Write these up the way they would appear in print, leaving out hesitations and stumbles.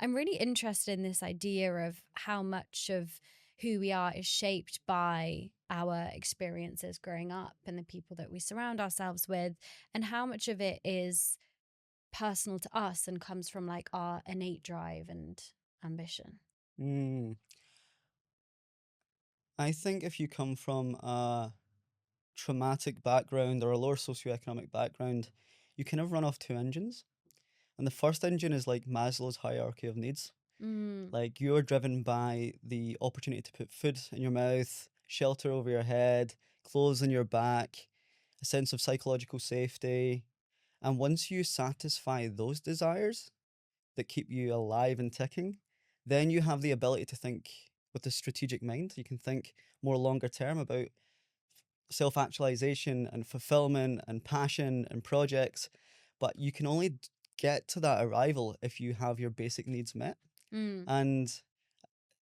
I'm really interested in this idea of how much of who we are is shaped by our experiences growing up and the people that we surround ourselves with, and how much of it is personal to us and comes from like our innate drive and ambition. Mm, I think if you come from a traumatic background or a lower socioeconomic background, you kind of run off two engines. And the first engine is like Maslow's hierarchy of needs. Mm, Like you're driven by the opportunity to put food in your mouth, shelter over your head, clothes on your back, a sense of psychological safety. And once you satisfy those desires that keep you alive and ticking, then you have the ability to think with a strategic mind. You can think more longer term about self actualization and fulfillment and passion and projects. But you can only get to that arrival if you have your basic needs met. mm, And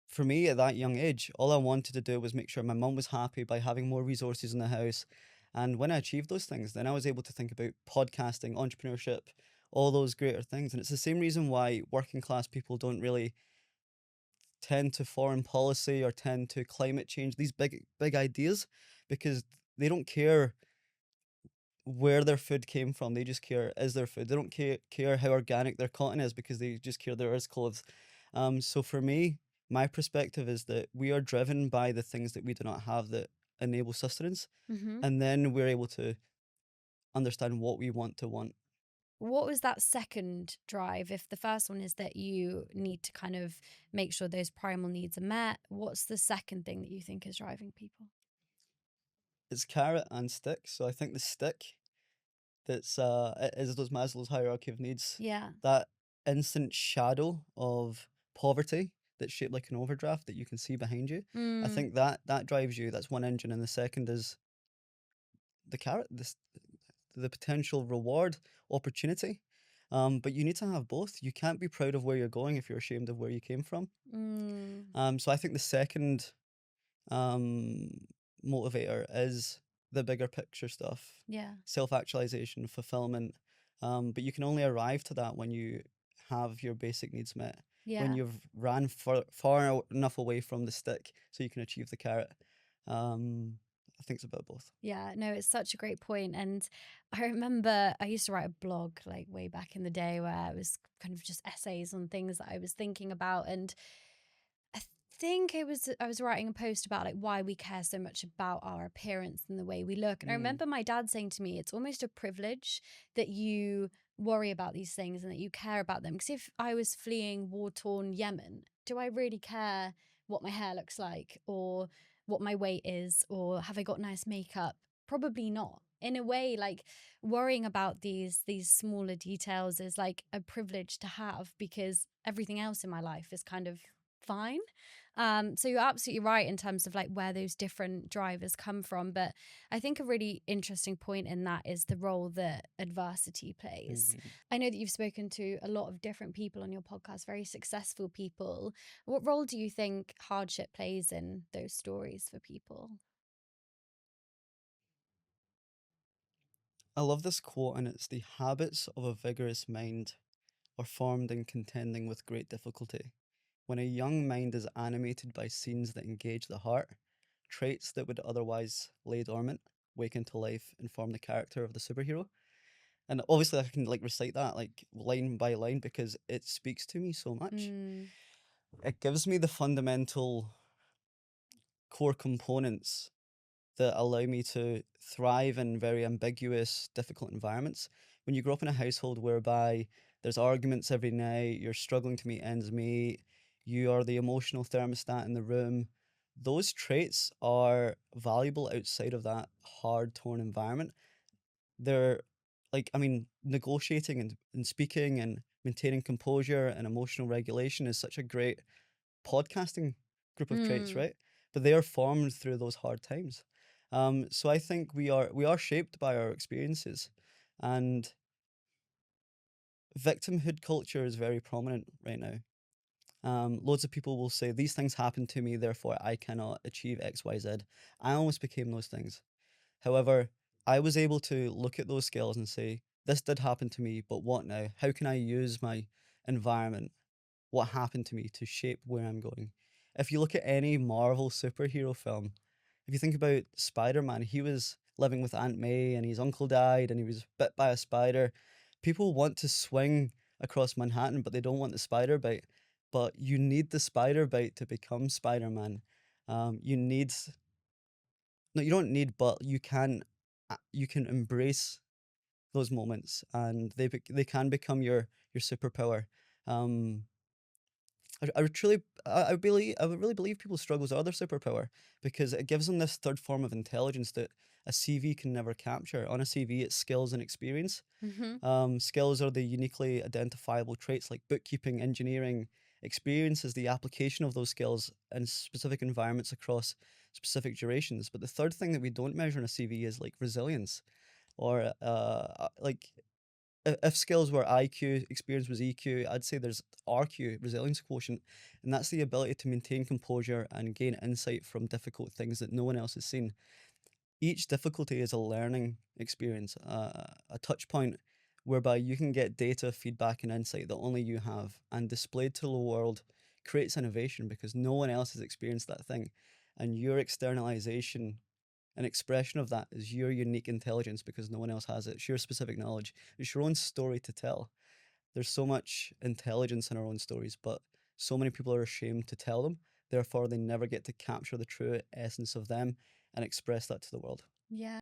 for me at that young age, all I wanted to do was make sure my mum was happy by having more resources in the house. And when I achieved those things, then I was able to think about podcasting, entrepreneurship, all those greater things. And it's the same reason why working class people don't really tend to foreign policy or tend to climate change, these big ideas, because they don't care where their food came from. They just care is their food. They don't care how organic their cotton is because they just care there is clothes. So for me, my perspective is that we are driven by the things that we do not have that enable sustenance, hmm. and then we're able to understand what we want to want. What was that second drive? If the first one is that you need to kind of make sure those primal needs are met, what's the second thing that you think is driving people? It's carrot and stick. So I think the stick that's is those Maslow's hierarchy of needs, Yeah. that instant shadow of poverty that's shaped like an overdraft that you can see behind you. I Mm, think that drives you. That's one engine, and the second is the carrot, the potential reward opportunity. But you need to have both. You can't be proud of where you're going if you're ashamed of where you came from. mm, So I think the second um, motivator is the bigger picture stuff, yeah. self actualization, fulfillment. But you can only arrive to that when you have your basic needs met, when Yeah. you've ran far enough away from the stick so you can achieve the carrot. Um, I think it's about both. Yeah, no, it's such a great point. And I remember I used to write a blog like way back in the day where it was kind of just essays on things that I was thinking about. And I think I was writing a post about like why we care so much about our appearance and the way we look. And I Mm, remember my dad saying to me, it's almost a privilege that you worry about these things and that you care about them. Because if I was fleeing war-torn Yemen, do I really care what my hair looks like or what my weight is or have I got nice makeup? Probably not. In a way, like worrying about these smaller details is like a privilege to have because everything else in my life is kind of fine. So you're absolutely right in terms of like where those different drivers come from. But I think a really interesting point in that is the role that adversity plays. mm. I know that you've spoken to a lot of different people on your podcast, very successful people. What role do you think hardship plays in those stories for people? I love this quote, and it's the habits of a vigorous mind are formed in contending with great difficulty. When a young mind is animated by scenes that engage the heart, traits that would otherwise lay dormant wake into life and form the character of the superhero. And obviously, I can like recite that like line by line because it speaks to me so much. Mm, It gives me the fundamental core components that allow me to thrive in very ambiguous, difficult environments. When you grow up in a household whereby there's arguments every night, you're struggling to meet ends meet, you are the emotional thermostat in the room, those traits are valuable outside of that hard, torn environment. They're like, I mean, negotiating and speaking and maintaining composure and emotional regulation is such a great podcasting group of traits, mm, right? But they are formed through those hard times. So I think we are shaped by our experiences, and victimhood culture is very prominent right now. Loads of people will say these things happened to me, therefore I cannot achieve X, Y, Z. I almost became those things. However, I was able to look at those skills and say, this did happen to me, but what now? How can I use my environment what happened to me to shape where I'm going. If you look at any Marvel superhero film, if you think about Spider-Man, he was living with Aunt May and his uncle died and he was bit by a spider. People want to swing across Manhattan, but they don't want the spider bite. But you need the spider bite to become Spider-Man. You need no, you don't need, but you can embrace those moments, and they can become your superpower. Um, I would truly, I would really believe people's struggles are their superpower because it gives them this third form of intelligence that a CV can never capture. On a CV, it's skills and experience. Hmm. Skills are the uniquely identifiable traits like bookkeeping, engineering. Experience is the application of those skills in specific environments across specific durations. But the third thing that we don't measure in a CV is like resilience or like if skills were IQ, experience was EQ, I'd say there's RQ, resilience quotient, and that's the ability to maintain composure and gain insight from difficult things that no one else has seen. Each difficulty is a learning experience, a touch point whereby you can get data, feedback, and insight that only you have, and displayed to the world creates innovation because no one else has experienced that thing. And your externalization an expression of that is your unique intelligence because no one else has it. It's your specific knowledge. It's your own story to tell. There's so much intelligence in our own stories, but so many people are ashamed to tell them. Therefore, they never get to capture the true essence of them and express that to the world. Yeah.